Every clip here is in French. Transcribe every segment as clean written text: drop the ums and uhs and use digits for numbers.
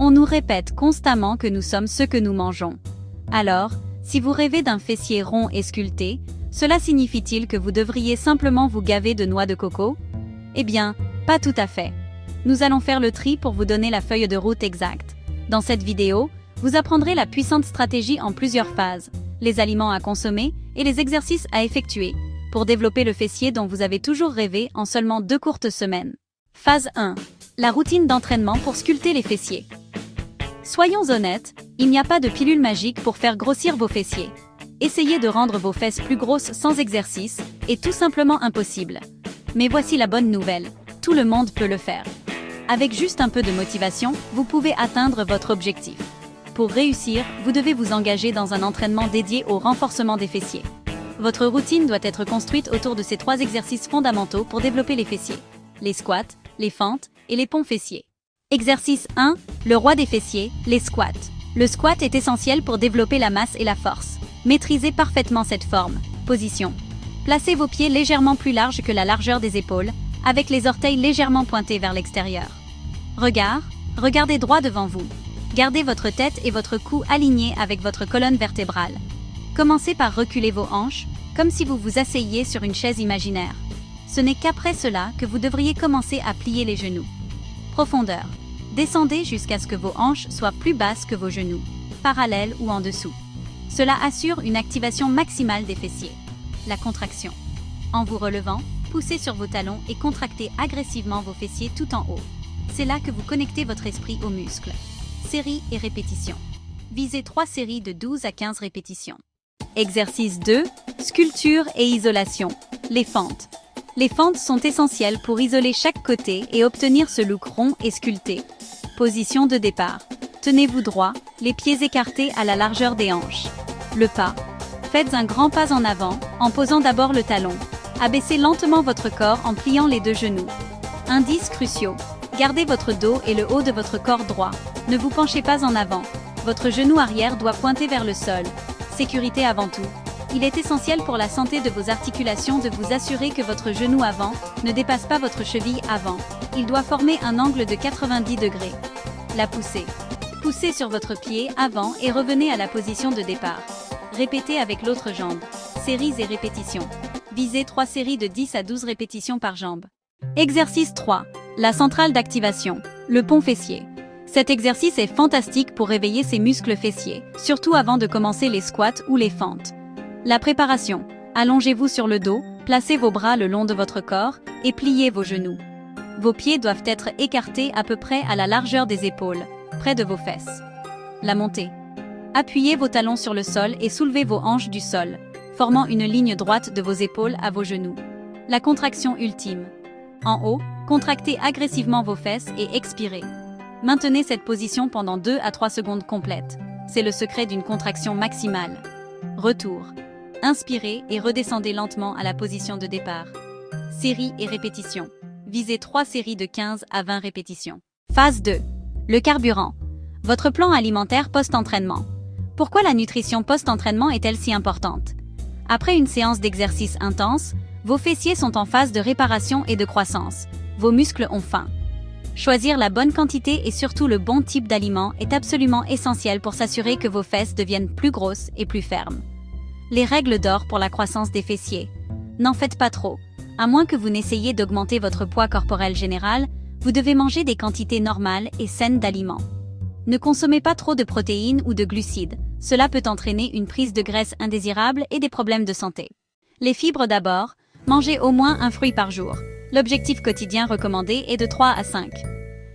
On nous répète constamment que nous sommes ce que nous mangeons. Alors, si vous rêvez d'un fessier rond et sculpté, cela signifie-t-il que vous devriez simplement vous gaver de noix de coco? Eh bien, pas tout à fait. Nous allons faire le tri pour vous donner la feuille de route exacte. Dans cette vidéo, vous apprendrez la puissante stratégie en plusieurs phases, les aliments à consommer et les exercices à effectuer, pour développer le fessier dont vous avez toujours rêvé en seulement 2 courtes semaines. Phase 1. La routine d'entraînement pour sculpter les fessiers. Soyons honnêtes, il n'y a pas de pilule magique pour faire grossir vos fessiers. Essayer de rendre vos fesses plus grosses sans exercice est tout simplement impossible. Mais voici la bonne nouvelle, tout le monde peut le faire. Avec juste un peu de motivation, vous pouvez atteindre votre objectif. Pour réussir, vous devez vous engager dans un entraînement dédié au renforcement des fessiers. Votre routine doit être construite autour de ces 3 exercices fondamentaux pour développer les fessiers: les squats, les fentes et les ponts fessiers. Exercice 1. Le roi des fessiers, les squats. Le squat est essentiel pour développer la masse et la force. Maîtrisez parfaitement cette forme. Position. Placez vos pieds légèrement plus larges que la largeur des épaules, avec les orteils légèrement pointés vers l'extérieur. Regardez droit devant vous. Gardez votre tête et votre cou alignés avec votre colonne vertébrale. Commencez par reculer vos hanches, comme si vous vous asseyiez sur une chaise imaginaire. Ce n'est qu'après cela que vous devriez commencer à plier les genoux. Profondeur. Descendez jusqu'à ce que vos hanches soient plus basses que vos genoux, parallèles ou en dessous. Cela assure une activation maximale des fessiers. La contraction. En vous relevant, poussez sur vos talons et contractez agressivement vos fessiers tout en haut. C'est là que vous connectez votre esprit aux muscles. Séries et répétitions. Visez 3 séries de 12 à 15 répétitions. Exercice 2. Sculpture et isolation. Les fentes. Les fentes sont essentielles pour isoler chaque côté et obtenir ce look rond et sculpté. Position de départ. Tenez-vous droit, les pieds écartés à la largeur des hanches. Le pas. Faites un grand pas en avant, en posant d'abord le talon. Abaissez lentement votre corps en pliant les 2 genoux. Indices cruciaux. Gardez votre dos et le haut de votre corps droit. Ne vous penchez pas en avant. Votre genou arrière doit pointer vers le sol. Sécurité avant tout. Il est essentiel pour la santé de vos articulations de vous assurer que votre genou avant ne dépasse pas votre cheville avant. Il doit former un angle de 90 degrés. La poussée. Poussez sur votre pied avant et revenez à la position de départ. Répétez avec l'autre jambe. Séries et répétitions. Visez 3 séries de 10 à 12 répétitions par jambe. Exercice 3. La centrale d'activation. Le pont fessier. Cet exercice est fantastique pour réveiller ses muscles fessiers, surtout avant de commencer les squats ou les fentes. La préparation. Allongez-vous sur le dos, placez vos bras le long de votre corps et pliez vos genoux. Vos pieds doivent être écartés à peu près à la largeur des épaules, près de vos fesses. La montée. Appuyez vos talons sur le sol et soulevez vos hanches du sol, formant une ligne droite de vos épaules à vos genoux. La contraction ultime. En haut, contractez agressivement vos fesses et expirez. Maintenez cette position pendant 2 à 3 secondes complètes. C'est le secret d'une contraction maximale. Retour. Inspirez et redescendez lentement à la position de départ. Séries et répétitions. Visez 3 séries de 15 à 20 répétitions. Phase 2. Le carburant. Votre plan alimentaire post-entraînement. Pourquoi la nutrition post-entraînement est-elle si importante? Après une séance d'exercice intense, vos fessiers sont en phase de réparation et de croissance. Vos muscles ont faim. Choisir la bonne quantité et surtout le bon type d'aliment est absolument essentiel pour s'assurer que vos fesses deviennent plus grosses et plus fermes. Les règles d'or pour la croissance des fessiers. N'en faites pas trop. À moins que vous n'essayiez d'augmenter votre poids corporel général, vous devez manger des quantités normales et saines d'aliments. Ne consommez pas trop de protéines ou de glucides. Cela peut entraîner une prise de graisse indésirable et des problèmes de santé. Les fibres d'abord. Mangez au moins un fruit par jour. L'objectif quotidien recommandé est de 3 à 5.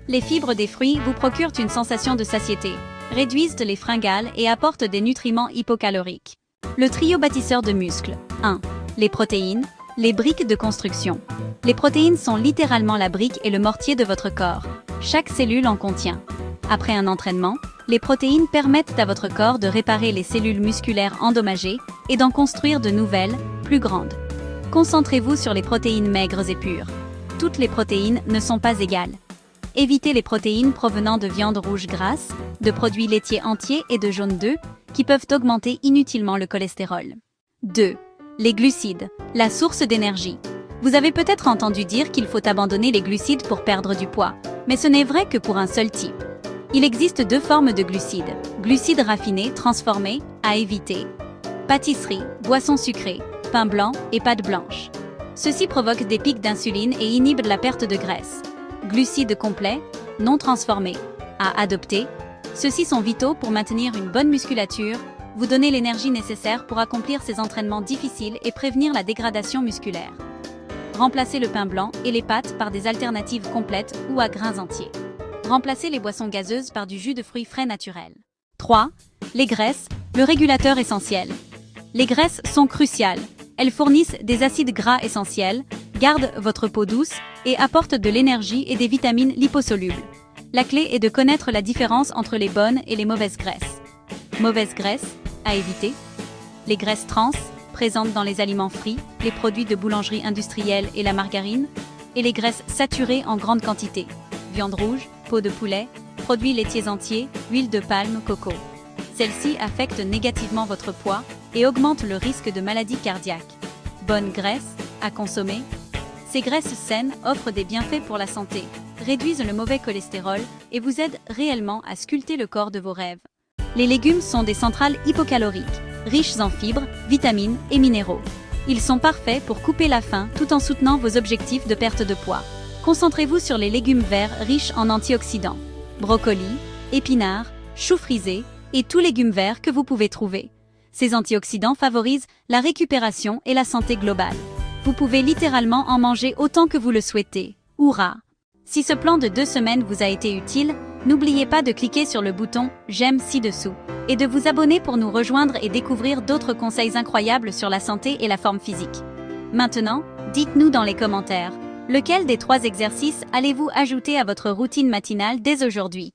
Les fibres des fruits vous procurent une sensation de satiété, réduisent les fringales et apportent des nutriments hypocaloriques. Le trio bâtisseur de muscles. 1. Les protéines, les briques de construction. Les protéines sont littéralement la brique et le mortier de votre corps. Chaque cellule en contient. Après un entraînement, les protéines permettent à votre corps de réparer les cellules musculaires endommagées et d'en construire de nouvelles, plus grandes. Concentrez-vous sur les protéines maigres et pures. Toutes les protéines ne sont pas égales. Évitez les protéines provenant de viande rouge grasse, de produits laitiers entiers et de jaune d'œufs, qui peuvent augmenter inutilement le cholestérol. 2. Les glucides, la source d'énergie. Vous avez peut-être entendu dire qu'il faut abandonner les glucides pour perdre du poids, mais ce n'est vrai que pour un seul type. Il existe deux formes de glucides. Glucides raffinés, transformés, à éviter. Pâtisserie, boissons sucrées, pain blanc et pâte blanche. Ceci provoque des pics d'insuline et inhibe la perte de graisse. Glucides complets, non transformés, à adopter. Ceux-ci sont vitaux pour maintenir une bonne musculature, vous donner l'énergie nécessaire pour accomplir ces entraînements difficiles et prévenir la dégradation musculaire. Remplacez le pain blanc et les pâtes par des alternatives complètes ou à grains entiers. Remplacez les boissons gazeuses par du jus de fruits frais naturel. 3. Les graisses, le régulateur essentiel. Les graisses sont cruciales. Elles fournissent des acides gras essentiels, gardent votre peau douce et apportent de l'énergie et des vitamines liposolubles. La clé est de connaître la différence entre les bonnes et les mauvaises graisses. Mauvaises graisses, à éviter. Les graisses trans, présentes dans les aliments frits, les produits de boulangerie industrielle et la margarine, et les graisses saturées en grande quantité, viande rouge, peau de poulet, produits laitiers entiers, huile de palme, coco. Celles-ci affectent négativement votre poids et augmentent le risque de maladies cardiaques. Bonnes graisses, à consommer. Ces graisses saines offrent des bienfaits pour la santé, réduisent le mauvais cholestérol et vous aident réellement à sculpter le corps de vos rêves. Les légumes sont des centrales hypocaloriques, riches en fibres, vitamines et minéraux. Ils sont parfaits pour couper la faim tout en soutenant vos objectifs de perte de poids. Concentrez-vous sur les légumes verts riches en antioxydants, brocolis, épinards, choux frisés et tous légumes verts que vous pouvez trouver. Ces antioxydants favorisent la récupération et la santé globale. Vous pouvez littéralement en manger autant que vous le souhaitez. Hourra! Si ce plan de 2 semaines vous a été utile, n'oubliez pas de cliquer sur le bouton « J'aime » ci-dessous et de vous abonner pour nous rejoindre et découvrir d'autres conseils incroyables sur la santé et la forme physique. Maintenant, dites-nous dans les commentaires, lequel des 3 exercices allez-vous ajouter à votre routine matinale dès aujourd'hui?